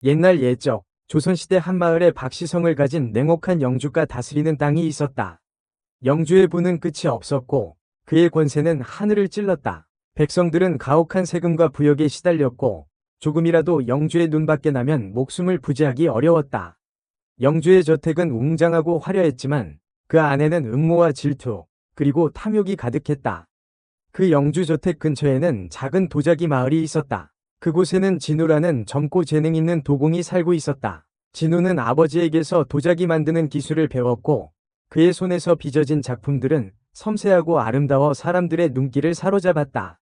옛날 옛적 조선시대 한마을에 박시성을 가진 냉혹한 영주가 다스리는 땅이 있었다. 영주의 부는 끝이 없었고 그의 권세는 하늘을 찔렀다. 백성들은 가혹한 세금과 부역에 시달렸고 조금이라도 영주의 눈밖에 나면 목숨을 부지하기 어려웠다. 영주의 저택은 웅장하고 화려했지만 그 안에는 음모와 질투 그리고 탐욕이 가득했다. 그 영주 저택 근처에는 작은 도자기 마을이 있었다. 그곳에는 진우라는 젊고 재능 있는 도공이 살고 있었다. 진우는 아버지에게서 도자기 만드는 기술을 배웠고 그의 손에서 빚어진 작품들은 섬세하고 아름다워 사람들의 눈길을 사로잡았다.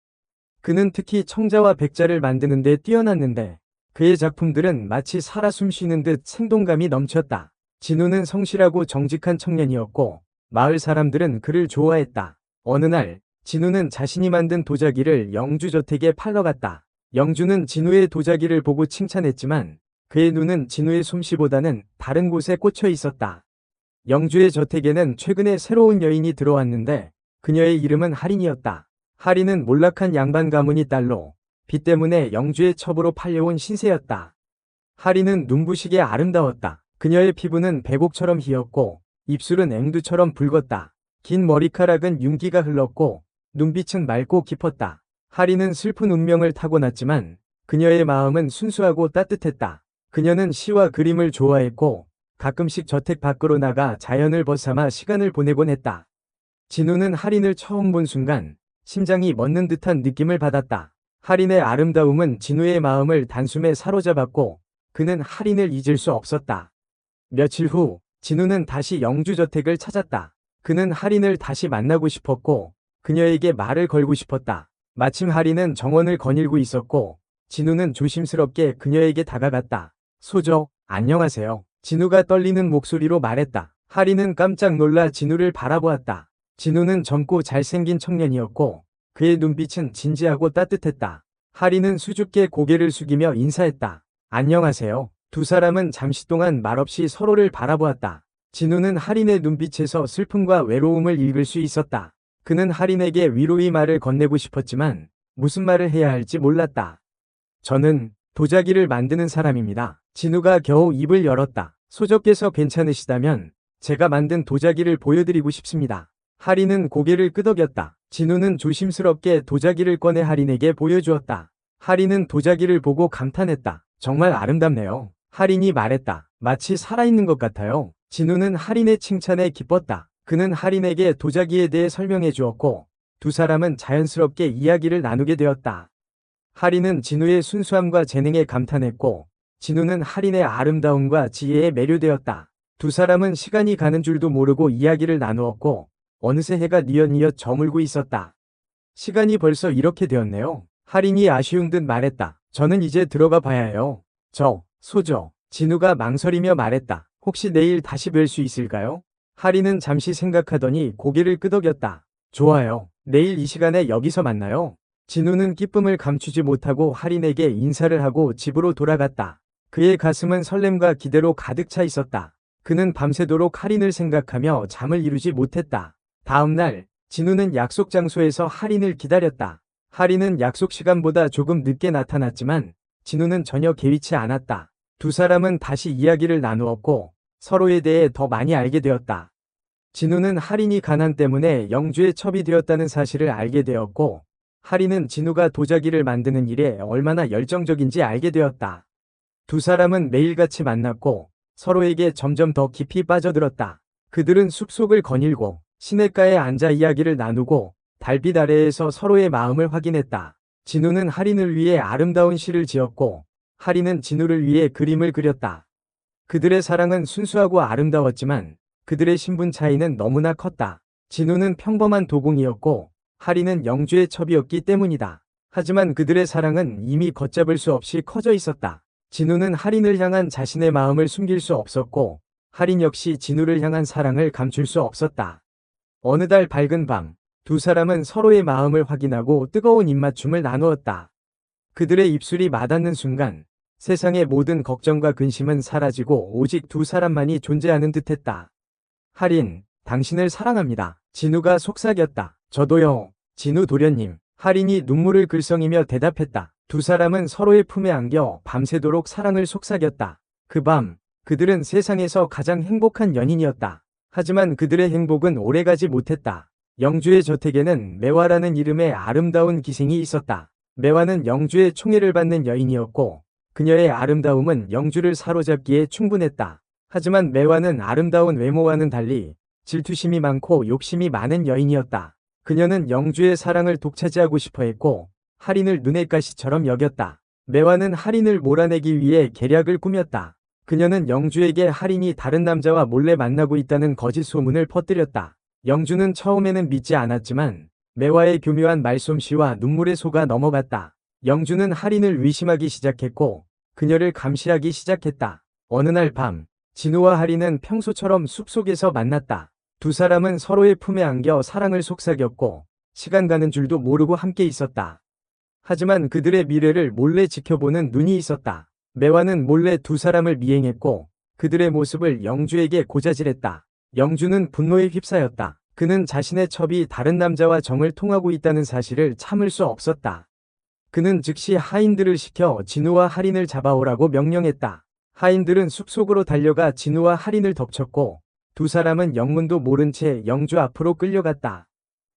그는 특히 청자와 백자를 만드는 데 뛰어났는데 그의 작품들은 마치 살아 숨쉬는 듯 생동감이 넘쳤다. 진우는 성실하고 정직한 청년이었고 마을 사람들은 그를 좋아했다. 어느 날 진우는 자신이 만든 도자기를 영주 저택에 팔러 갔다. 영주는 진우의 도자기를 보고 칭찬했지만 그의 눈은 진우의 솜씨보다는 다른 곳에 꽂혀 있었다. 영주의 저택에는 최근에 새로운 여인이 들어왔는데 그녀의 이름은 할인이었다. 할인은 몰락한 양반 가문이 딸로 빚 때문에 영주의 첩으로 팔려온 신세였다. 할인은 눈부시게 아름다웠다. 그녀의 피부는 백옥처럼 희었고 입술은 앵두처럼 붉었다. 긴 머리카락은 윤기가 흘렀고 눈빛은 맑고 깊었다. 할인은 슬픈 운명을 타고났지만 그녀의 마음은 순수하고 따뜻했다. 그녀는 시와 그림을 좋아했고 가끔씩 저택 밖으로 나가 자연을 벗삼아 시간을 보내곤 했다. 진우는 할인을 처음 본 순간 심장이 멎는 듯한 느낌을 받았다. 할인의 아름다움은 진우의 마음을 단숨에 사로잡았고 그는 할인을 잊을 수 없었다. 며칠 후 진우는 다시 영주 저택을 찾았다. 그는 할인을 다시 만나고 싶었고 그녀에게 말을 걸고 싶었다. 마침 할인은 정원을 거닐고 있었고 진우는 조심스럽게 그녀에게 다가갔다. 소저, 안녕하세요. 진우가 떨리는 목소리로 말했다. 할인은 깜짝 놀라 진우를 바라보았다. 진우는 젊고 잘생긴 청년이었고 그의 눈빛은 진지하고 따뜻했다. 할인은 수줍게 고개를 숙이며 인사했다. 안녕하세요. 두 사람은 잠시 동안 말없이 서로를 바라보았다. 진우는 할인의 눈빛에서 슬픔과 외로움을 읽을 수 있었다. 그는 할인에게 위로의 말을 건네고 싶었지만 무슨 말을 해야 할지 몰랐다. 저는 도자기를 만드는 사람입니다. 진우가 겨우 입을 열었다. 소저께서 괜찮으시다면 제가 만든 도자기를 보여드리고 싶습니다. 할인은 고개를 끄덕였다. 진우는 조심스럽게 도자기를 꺼내 할인에게 보여주었다. 할인은 도자기를 보고 감탄했다. 정말 아름답네요. 할인이 말했다. 마치 살아있는 것 같아요. 진우는 할인의 칭찬에 기뻤다. 그는 할인에게 도자기에 대해 설명해 주었고 두 사람은 자연스럽게 이야기를 나누게 되었다. 할인은 진우의 순수함과 재능에 감탄했고 진우는 할인의 아름다움과 지혜에 매료되었다. 두 사람은 시간이 가는 줄도 모르고 이야기를 나누었고 어느새 해가 뉘엿뉘엿 저물고 있었다. 시간이 벌써 이렇게 되었네요. 할인이 아쉬운 듯 말했다. 저는 이제 들어가 봐야 해요. 소저. 진우가 망설이며 말했다. 혹시 내일 다시 뵐 수 있을까요? 할인은 잠시 생각하더니 고개를 끄덕였다. 좋아요. 내일 이 시간에 여기서 만나요. 진우는 기쁨을 감추지 못하고 할인에게 인사를 하고 집으로 돌아갔다. 그의 가슴은 설렘과 기대로 가득 차 있었다. 그는 밤새도록 할인을 생각하며 잠을 이루지 못했다. 다음 날 진우는 약속 장소에서 할인을 기다렸다. 할인은 약속 시간보다 조금 늦게 나타났지만 진우는 전혀 개의치 않았다. 두 사람은 다시 이야기를 나누었고 서로에 대해 더 많이 알게 되었다. 진우는 할인이 가난 때문에 영주의 첩이 되었다는 사실을 알게 되었고 할인은 진우가 도자기를 만드는 일에 얼마나 열정적인지 알게 되었다. 두 사람은 매일같이 만났고 서로에게 점점 더 깊이 빠져들었다. 그들은 숲속을 거닐고 시냇가에 앉아 이야기를 나누고 달빛 아래에서 서로의 마음을 확인했다. 진우는 할인을 위해 아름다운 시를 지었고 할인은 진우를 위해 그림을 그렸다. 그들의 사랑은 순수하고 아름다웠지만 그들의 신분 차이는 너무나 컸다. 진우는 평범한 도공이었고 할인은 영주의 첩이었기 때문이다. 하지만 그들의 사랑은 이미 걷잡을 수 없이 커져 있었다. 진우는 할인을 향한 자신의 마음을 숨길 수 없었고 할인 역시 진우를 향한 사랑을 감출 수 없었다. 어느 달 밝은 밤, 두 사람은 서로의 마음을 확인하고 뜨거운 입맞춤을 나누었다. 그들의 입술이 맞닿는 순간 세상의 모든 걱정과 근심은 사라지고 오직 두 사람만이 존재하는 듯했다. 할인, 당신을 사랑합니다. 진우가 속삭였다. 저도요, 진우 도련님. 할인이 눈물을 글썽이며 대답했다. 두 사람은 서로의 품에 안겨 밤새도록 사랑을 속삭였다. 그 밤, 그들은 세상에서 가장 행복한 연인이었다. 하지만 그들의 행복은 오래가지 못했다. 영주의 저택에는 매화라는 이름의 아름다운 기생이 있었다. 매화는 영주의 총애를 받는 여인이었고 그녀의 아름다움은 영주를 사로잡기에 충분했다. 하지만 매화는 아름다운 외모와는 달리 질투심이 많고 욕심이 많은 여인이었다. 그녀는 영주의 사랑을 독차지하고 싶어 했고 할인을 눈의 가시처럼 여겼다. 매화는 할인을 몰아내기 위해 계략을 꾸몄다. 그녀는 영주에게 할인이 다른 남자와 몰래 만나고 있다는 거짓 소문을 퍼뜨렸다. 영주는 처음에는 믿지 않았지만 매화의 교묘한 말솜씨와 눈물에 속아 넘어갔다. 영주는 할인을 의심하기 시작했고 그녀를 감시하기 시작했다. 어느 날 밤, 진우와 할인은 평소처럼 숲속에서 만났다. 두 사람은 서로의 품에 안겨 사랑을 속삭였고 시간 가는 줄도 모르고 함께 있었다. 하지만 그들의 미래를 몰래 지켜보는 눈이 있었다. 매화는 몰래 두 사람을 미행했고 그들의 모습을 영주에게 고자질했다. 영주는 분노에 휩싸였다. 그는 자신의 첩이 다른 남자와 정을 통하고 있다는 사실을 참을 수 없었다. 그는 즉시 하인들을 시켜 진우와 할인을 잡아오라고 명령했다. 하인들은 숲속으로 달려가 진우와 할인을 덮쳤고 두 사람은 영문도 모른 채 영주 앞으로 끌려갔다.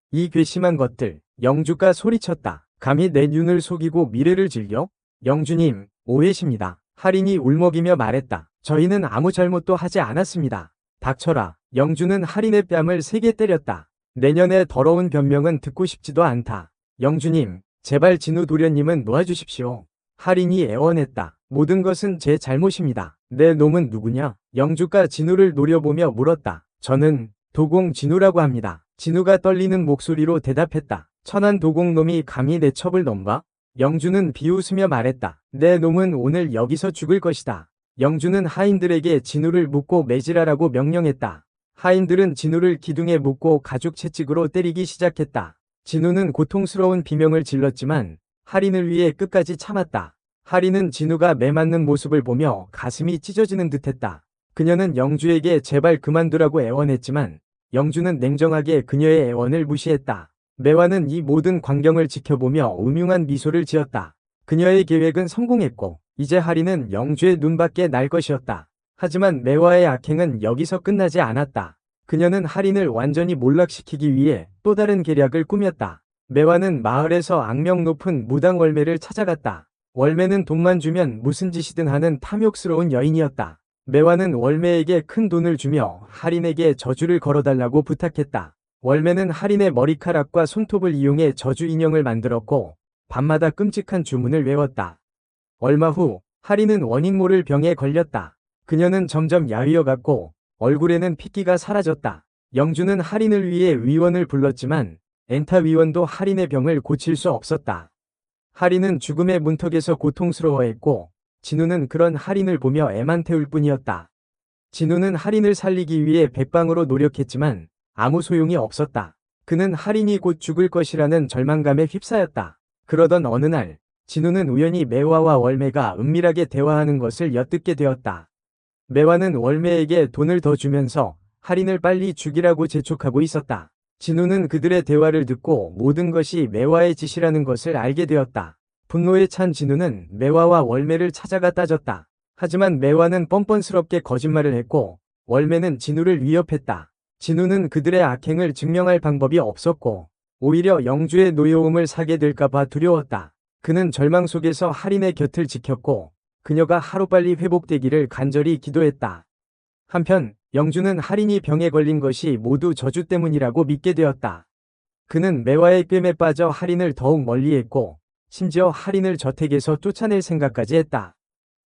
이 괘씸한 것들, 영주가 소리쳤다. 감히 내 눈을 속이고 미래를 즐겨? 영주님, 오해십니다. 할인이 울먹이며 말했다. 저희는 아무 잘못도 하지 않았습니다. 닥쳐라. 영주는 할인의 뺨을 세게 때렸다. 내년의 더러운 변명은 듣고 싶지도 않다. 영주님, 제발 진우 도련님은 놓아주십시오. 할인이 애원했다. 모든 것은 제 잘못입니다. 내 놈은 누구냐? 영주가 진우를 노려보며 물었다. 저는 도공 진우라고 합니다. 진우가 떨리는 목소리로 대답했다. 천한 도공놈이 감히 내 첩을 넘봐? 영주는 비웃으며 말했다. 내 놈은 오늘 여기서 죽을 것이다. 영주는 하인들에게 진우를 묶고 매질하라고 명령했다. 하인들은 진우를 기둥에 묶고 가죽 채찍으로 때리기 시작했다. 진우는 고통스러운 비명을 질렀지만 할인을 위해 끝까지 참았다. 할인은 진우가 매맞는 모습을 보며 가슴이 찢어지는 듯했다. 그녀는 영주에게 제발 그만두라고 애원했지만 영주는 냉정하게 그녀의 애원을 무시했다. 매화는 이 모든 광경을 지켜보며 음흉한 미소를 지었다. 그녀의 계획은 성공했고 이제 할인은 영주의 눈밖에 날 것이었다. 하지만 매화의 악행은 여기서 끝나지 않았다. 그녀는 할인을 완전히 몰락시키기 위해 또 다른 계략을 꾸몄다. 매화는 마을에서 악명 높은 무당 월매를 찾아갔다. 월매는 돈만 주면 무슨 짓이든 하는 탐욕스러운 여인이었다. 매화는 월매에게 큰 돈을 주며 할인에게 저주를 걸어달라고 부탁했다. 월매는 할인의 머리카락과 손톱을 이용해 저주 인형을 만들었고 밤마다 끔찍한 주문을 외웠다. 얼마 후 할인은 원인 모를 병에 걸렸다. 그녀는 점점 야위어갔고 얼굴에는 핏기가 사라졌다. 영주는 할인을 위해 위원을 불렀지만 엔타 위원도 할인의 병을 고칠 수 없었다. 할인은 죽음의 문턱에서 고통스러워했고 진우는 그런 할인을 보며 애만 태울 뿐이었다. 진우는 할인을 살리기 위해 백방으로 노력했지만 아무 소용이 없었다. 그는 할인이 곧 죽을 것이라는 절망감에 휩싸였다. 그러던 어느 날 진우는 우연히 매화와 월매가 은밀하게 대화하는 것을 엿듣게 되었다. 매화는 월매에게 돈을 더 주면서 할인을 빨리 죽이라고 재촉하고 있었다. 진우는 그들의 대화를 듣고 모든 것이 매화의 짓이라는 것을 알게 되었다. 분노에 찬 진우는 매화와 월매를 찾아가 따졌다. 하지만 매화는 뻔뻔스럽게 거짓말을 했고 월매는 진우를 위협했다. 진우는 그들의 악행을 증명할 방법이 없었고 오히려 영주의 노여움을 사게 될까봐 두려웠다. 그는 절망 속에서 할인의 곁을 지켰고 그녀가 하루빨리 회복되기를 간절히 기도했다. 한편 영주는 할인이 병에 걸린 것이 모두 저주 때문이라고 믿게 되었다. 그는 매화의 꿰매 빠져 할인을 더욱 멀리했고 심지어 할인을 저택에서 쫓아낼 생각까지 했다.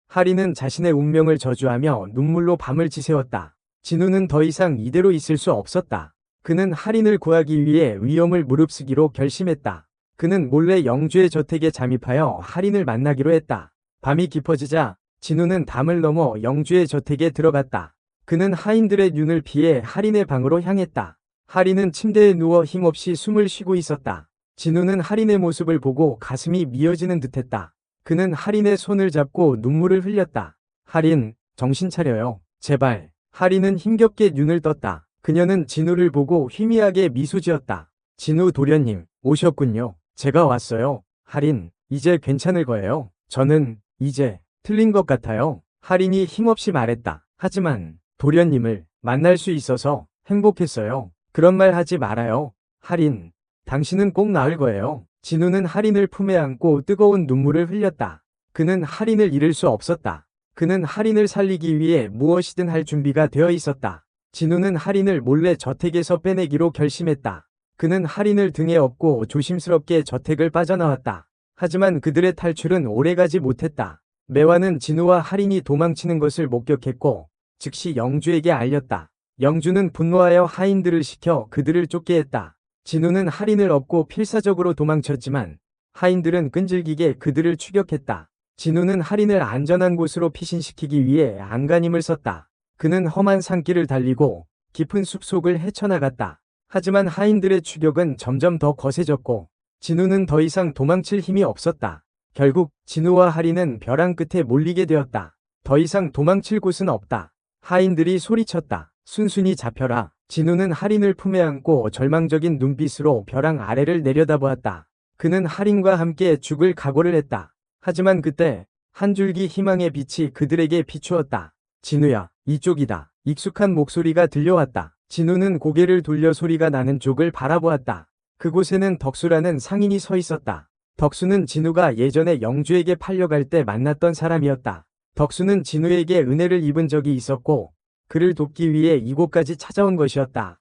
할인은 자신의 운명을 저주하며 눈물로 밤을 지새웠다. 진우는 더 이상 이대로 있을 수 없었다. 그는 할인을 구하기 위해 위험을 무릅쓰기로 결심했다. 그는 몰래 영주의 저택에 잠입하여 할인을 만나기로 했다. 밤이 깊어지자 진우는 담을 넘어 영주의 저택에 들어갔다. 그는 하인들의 눈을 피해 할인의 방으로 향했다. 할인은 침대에 누워 힘없이 숨을 쉬고 있었다. 진우는 할인의 모습을 보고 가슴이 미어지는 듯했다. 그는 할인의 손을 잡고 눈물을 흘렸다. 할인, 정신 차려요. 제발. 할인은 힘겹게 눈을 떴다. 그녀는 진우를 보고 희미하게 미소 지었다. 진우 도련님, 오셨군요. 제가 왔어요. 할인, 이제 괜찮을 거예요. 저는 이제 틀린 것 같아요. 할인이 힘없이 말했다. 하지만 도련님을 만날 수 있어서 행복했어요. 그런 말 하지 말아요. 할인, 당신은 꼭 나을 거예요. 진우는 할인을 품에 안고 뜨거운 눈물을 흘렸다. 그는 할인을 잃을 수 없었다. 그는 할인을 살리기 위해 무엇이든 할 준비가 되어 있었다. 진우는 할인을 몰래 저택에서 빼내기로 결심했다. 그는 할인을 등에 업고 조심스럽게 저택을 빠져나왔다. 하지만 그들의 탈출은 오래가지 못했다. 매화는 진우와 할인이 도망치는 것을 목격했고 즉시 영주에게 알렸다. 영주는 분노하여 하인들을 시켜 그들을 쫓게 했다. 진우는 할인을 업고 필사적으로 도망쳤지만 하인들은 끈질기게 그들을 추격했다. 진우는 할인을 안전한 곳으로 피신시키기 위해 안간힘을 썼다. 그는 험한 산길을 달리고 깊은 숲속을 헤쳐나갔다. 하지만 하인들의 추격은 점점 더 거세졌고 진우는 더 이상 도망칠 힘이 없었다. 결국 진우와 할인은 벼랑 끝에 몰리게 되었다. 더 이상 도망칠 곳은 없다. 하인들이 소리쳤다. 순순히 잡혀라. 진우는 할인을 품에 안고 절망적인 눈빛으로 벼랑 아래를 내려다보았다. 그는 할인과 함께 죽을 각오를 했다. 하지만 그때 한 줄기 희망의 빛이 그들에게 비추었다. 진우야, 이쪽이다. 익숙한 목소리가 들려왔다. 진우는 고개를 돌려 소리가 나는 쪽을 바라보았다. 그곳에는 덕수라는 상인이 서 있었다. 덕수는 진우가 예전에 영주에게 팔려갈 때 만났던 사람이었다. 덕수는 진우에게 은혜를 입은 적이 있었고 그를 돕기 위해 이곳까지 찾아온 것이었다.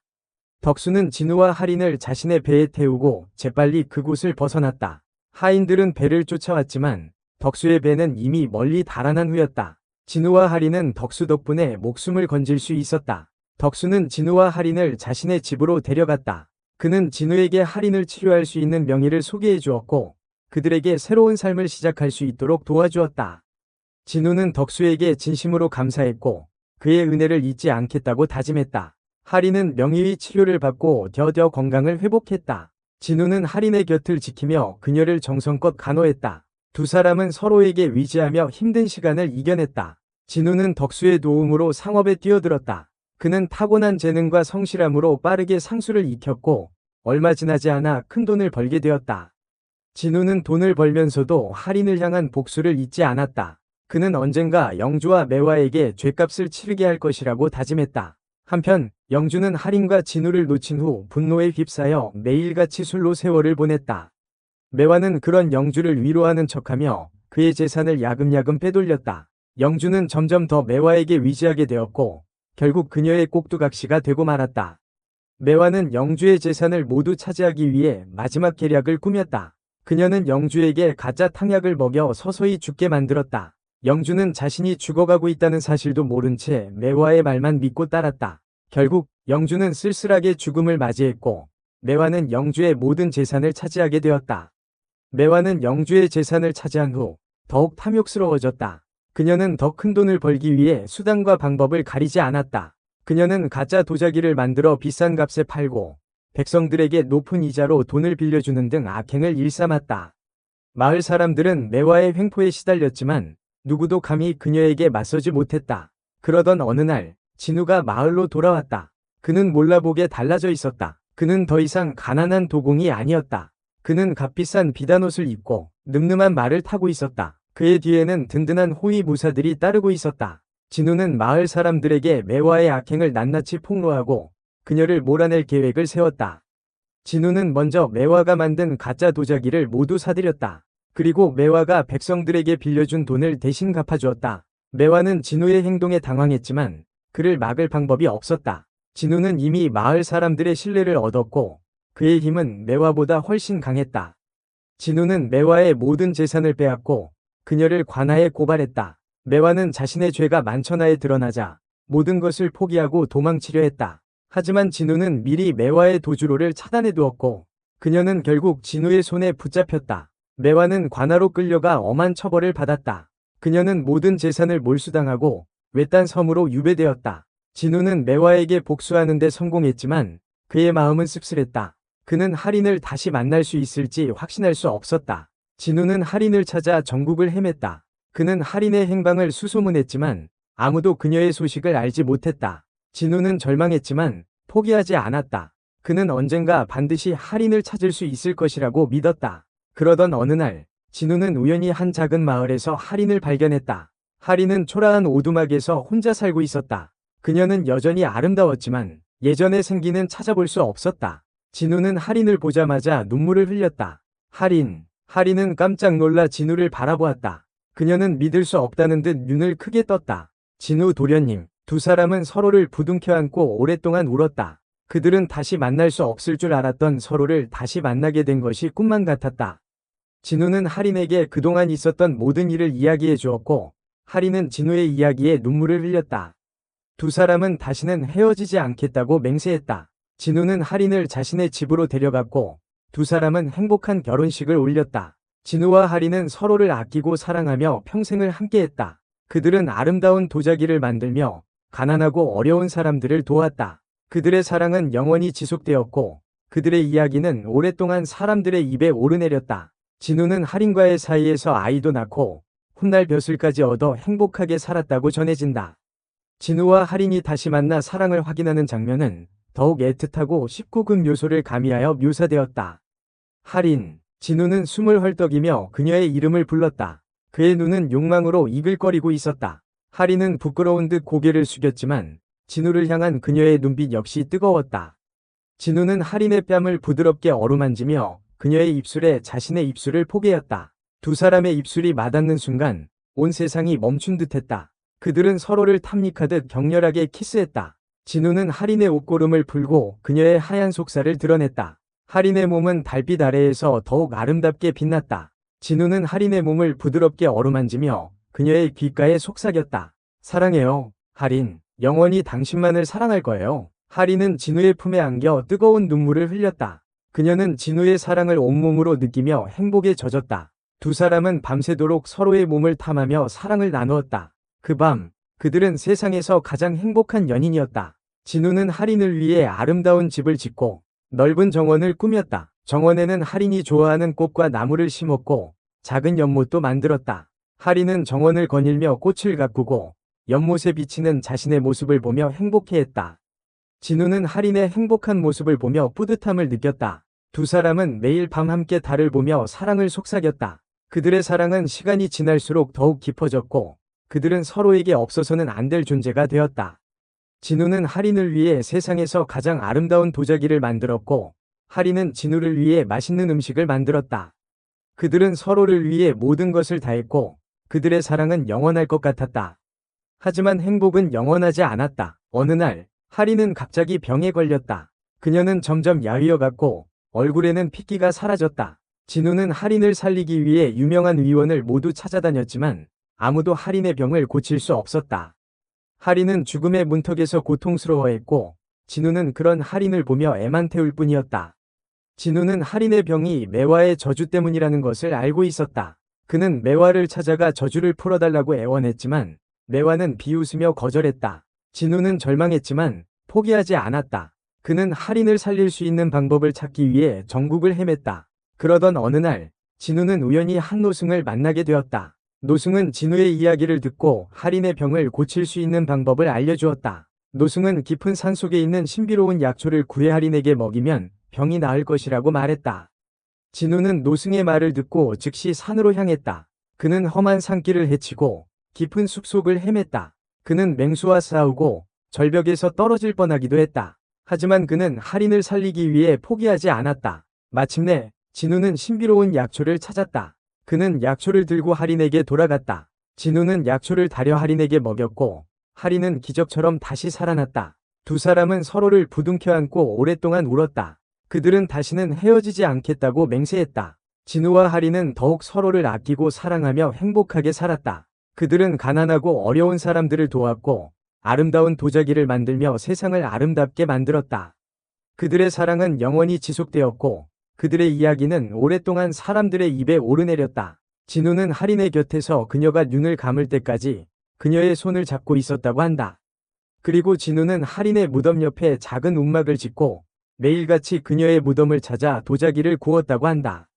덕수는 진우와 할인을 자신의 배에 태우고 재빨리 그곳을 벗어났다. 하인들은 배를 쫓아왔지만 덕수의 배는 이미 멀리 달아난 후였다. 진우와 할인은 덕수 덕분에 목숨을 건질 수 있었다. 덕수는 진우와 할인을 자신의 집으로 데려갔다. 그는 진우에게 할인을 치료할 수 있는 명의를 소개해 주었고 그들에게 새로운 삶을 시작할 수 있도록 도와주었다. 진우는 덕수에게 진심으로 감사했고 그의 은혜를 잊지 않겠다고 다짐했다. 할인은 명의의 치료를 받고 더뎌 건강을 회복했다. 진우는 할인의 곁을 지키며 그녀를 정성껏 간호했다. 두 사람은 서로에게 위지하며 힘든 시간을 이겨냈다. 진우는 덕수의 도움으로 상업에 뛰어들었다. 그는 타고난 재능과 성실함으로 빠르게 상수를 익혔고 얼마 지나지 않아 큰 돈을 벌게 되었다. 진우는 돈을 벌면서도 할인을 향한 복수를 잊지 않았다. 그는 언젠가 영주와 매화에게 죗값을 치르게 할 것이라고 다짐했다. 한편 영주는 할인과 진우를 놓친 후 분노에 휩싸여 매일같이 술로 세월을 보냈다. 매화는 그런 영주를 위로하는 척하며 그의 재산을 야금야금 빼돌렸다. 영주는 점점 더 매화에게 위지하게 되었고 결국 그녀의 꼭두각시가 되고 말았다. 매화는 영주의 재산을 모두 차지하기 위해 마지막 계략을 꾸몄다. 그녀는 영주에게 가짜 탕약을 먹여 서서히 죽게 만들었다. 영주는 자신이 죽어가고 있다는 사실도 모른 채 매화의 말만 믿고 따랐다. 결국 영주는 쓸쓸하게 죽음을 맞이했고 매화는 영주의 모든 재산을 차지하게 되었다. 매화는 영주의 재산을 차지한 후 더욱 탐욕스러워졌다. 그녀는 더 큰 돈을 벌기 위해 수단과 방법을 가리지 않았다. 그녀는 가짜 도자기를 만들어 비싼 값에 팔고 백성들에게 높은 이자로 돈을 빌려주는 등 악행을 일삼았다. 마을 사람들은 매화의 횡포에 시달렸지만 누구도 감히 그녀에게 맞서지 못했다. 그러던 어느 날 진우가 마을로 돌아왔다. 그는 몰라보게 달라져 있었다. 그는 더 이상 가난한 도공이 아니었다. 그는 값비싼 비단옷을 입고 늠름한 말을 타고 있었다. 그의 뒤에는 든든한 호위 무사들이 따르고 있었다. 진우는 마을 사람들에게 매화의 악행을 낱낱이 폭로하고 그녀를 몰아낼 계획을 세웠다. 진우는 먼저 매화가 만든 가짜 도자기를 모두 사들였다. 그리고 매화가 백성들에게 빌려준 돈을 대신 갚아주었다. 매화는 진우의 행동에 당황했지만 그를 막을 방법이 없었다. 진우는 이미 마을 사람들의 신뢰를 얻었고 그의 힘은 매화보다 훨씬 강했다. 진우는 매화의 모든 재산을 빼앗고 그녀를 관아에 고발했다. 매화는 자신의 죄가 만천하에 드러나자 모든 것을 포기하고 도망치려 했다. 하지만 진우는 미리 매화의 도주로를 차단해 두었고 그녀는 결국 진우의 손에 붙잡혔다. 매화는 관아로 끌려가 엄한 처벌을 받았다. 그녀는 모든 재산을 몰수당하고 외딴 섬으로 유배되었다. 진우는 매화에게 복수하는 데 성공했지만 그의 마음은 씁쓸했다. 그는 할인을 다시 만날 수 있을지 확신할 수 없었다. 진우는 할인을 찾아 전국을 헤맸다. 그는 할인의 행방을 수소문했지만 아무도 그녀의 소식을 알지 못했다. 진우는 절망했지만 포기하지 않았다. 그는 언젠가 반드시 할인을 찾을 수 있을 것이라고 믿었다. 그러던 어느 날, 진우는 우연히 한 작은 마을에서 할인을 발견했다. 할인은 초라한 오두막에서 혼자 살고 있었다. 그녀는 여전히 아름다웠지만 예전의 생기는 찾아볼 수 없었다. 진우는 할인을 보자마자 눈물을 흘렸다. 할인은 깜짝 놀라 진우를 바라보았다. 그녀는 믿을 수 없다는 듯 눈을 크게 떴다. 진우 도련님, 두 사람은 서로를 부둥켜 안고 오랫동안 울었다. 그들은 다시 만날 수 없을 줄 알았던 서로를 다시 만나게 된 것이 꿈만 같았다. 진우는 할인에게 그동안 있었던 모든 일을 이야기해 주었고, 할인은 진우의 이야기에 눈물을 흘렸다. 두 사람은 다시는 헤어지지 않겠다고 맹세했다. 진우는 할인을 자신의 집으로 데려갔고, 두 사람은 행복한 결혼식을 올렸다. 진우와 할인은 서로를 아끼고 사랑하며 평생을 함께했다. 그들은 아름다운 도자기를 만들며 가난하고 어려운 사람들을 도왔다. 그들의 사랑은 영원히 지속되었고 그들의 이야기는 오랫동안 사람들의 입에 오르내렸다. 진우는 할인과의 사이에서 아이도 낳고 훗날 벼슬까지 얻어 행복하게 살았다고 전해진다. 진우와 할인이 다시 만나 사랑을 확인하는 장면은 더욱 애틋하고 19금 요소를 가미하여 묘사되었다. 진우는 숨을 헐떡이며 그녀의 이름을 불렀다. 그의 눈은 욕망으로 이글거리고 있었다. 할인은 부끄러운 듯 고개를 숙였지만 진우를 향한 그녀의 눈빛 역시 뜨거웠다. 진우는 할인의 뺨을 부드럽게 어루만지며 그녀의 입술에 자신의 입술을 포개었다. 두 사람의 입술이 맞닿는 순간 온 세상이 멈춘 듯했다. 그들은 서로를 탐닉하듯 격렬하게 키스했다. 진우는 할인의 옷고름을 풀고 그녀의 하얀 속살을 드러냈다. 할인의 몸은 달빛 아래에서 더욱 아름답게 빛났다. 진우는 할인의 몸을 부드럽게 어루만지며 그녀의 귓가에 속삭였다. 사랑해요, 할인. 영원히 당신만을 사랑할 거예요. 할인은 진우의 품에 안겨 뜨거운 눈물을 흘렸다. 그녀는 진우의 사랑을 온몸으로 느끼며 행복에 젖었다. 두 사람은 밤새도록 서로의 몸을 탐하며 사랑을 나누었다. 그 밤, 그들은 세상에서 가장 행복한 연인이었다. 진우는 할인을 위해 아름다운 집을 짓고 넓은 정원을 꾸몄다. 정원에는 할인이 좋아하는 꽃과 나무를 심었고 작은 연못도 만들었다. 할인은 정원을 거닐며 꽃을 가꾸고 연못에 비치는 자신의 모습을 보며 행복해했다. 진우는 할인의 행복한 모습을 보며 뿌듯함을 느꼈다. 두 사람은 매일 밤 함께 달을 보며 사랑을 속삭였다. 그들의 사랑은 시간이 지날수록 더욱 깊어졌고 그들은 서로에게 없어서는 안 될 존재가 되었다. 진우는 할인을 위해 세상에서 가장 아름다운 도자기를 만들었고 할인은 진우를 위해 맛있는 음식을 만들었다. 그들은 서로를 위해 모든 것을 다했고 그들의 사랑은 영원할 것 같았다. 하지만 행복은 영원하지 않았다. 어느 날 할인은 갑자기 병에 걸렸다. 그녀는 점점 야위어갔고 얼굴에는 핏기가 사라졌다. 진우는 할인을 살리기 위해 유명한 의원을 모두 찾아다녔지만 아무도 할인의 병을 고칠 수 없었다. 할인은 죽음의 문턱에서 고통스러워했고 진우는 그런 할인을 보며 애만 태울 뿐이었다. 진우는 할인의 병이 매화의 저주 때문이라는 것을 알고 있었다. 그는 매화를 찾아가 저주를 풀어달라고 애원했지만 매화는 비웃으며 거절했다. 진우는 절망했지만 포기하지 않았다. 그는 할인을 살릴 수 있는 방법을 찾기 위해 전국을 헤맸다. 그러던 어느 날 진우는 우연히 한 노승을 만나게 되었다. 노승은 진우의 이야기를 듣고 할인의 병을 고칠 수 있는 방법을 알려주었다. 노승은 깊은 산속에 있는 신비로운 약초를 구해 할인에게 먹이면 병이 나을 것이라고 말했다. 진우는 노승의 말을 듣고 즉시 산으로 향했다. 그는 험한 산길을 헤치고 깊은 숲속을 헤맸다. 그는 맹수와 싸우고 절벽에서 떨어질 뻔하기도 했다. 하지만 그는 할인을 살리기 위해 포기하지 않았다. 마침내 진우는 신비로운 약초를 찾았다. 그는 약초를 들고 할인에게 돌아갔다. 진우는 약초를 다려 할인에게 먹였고 할인은 기적처럼 다시 살아났다. 두 사람은 서로를 부둥켜 안고 오랫동안 울었다. 그들은 다시는 헤어지지 않겠다고 맹세했다. 진우와 할인은 더욱 서로를 아끼고 사랑하며 행복하게 살았다. 그들은 가난하고 어려운 사람들을 도왔고 아름다운 도자기를 만들며 세상을 아름답게 만들었다. 그들의 사랑은 영원히 지속되었고 그들의 이야기는 오랫동안 사람들의 입에 오르내렸다. 진우는 할인의 곁에서 그녀가 눈을 감을 때까지 그녀의 손을 잡고 있었다고 한다. 그리고 진우는 할인의 무덤 옆에 작은 움막을 짓고 매일같이 그녀의 무덤을 찾아 도자기를 구웠다고 한다.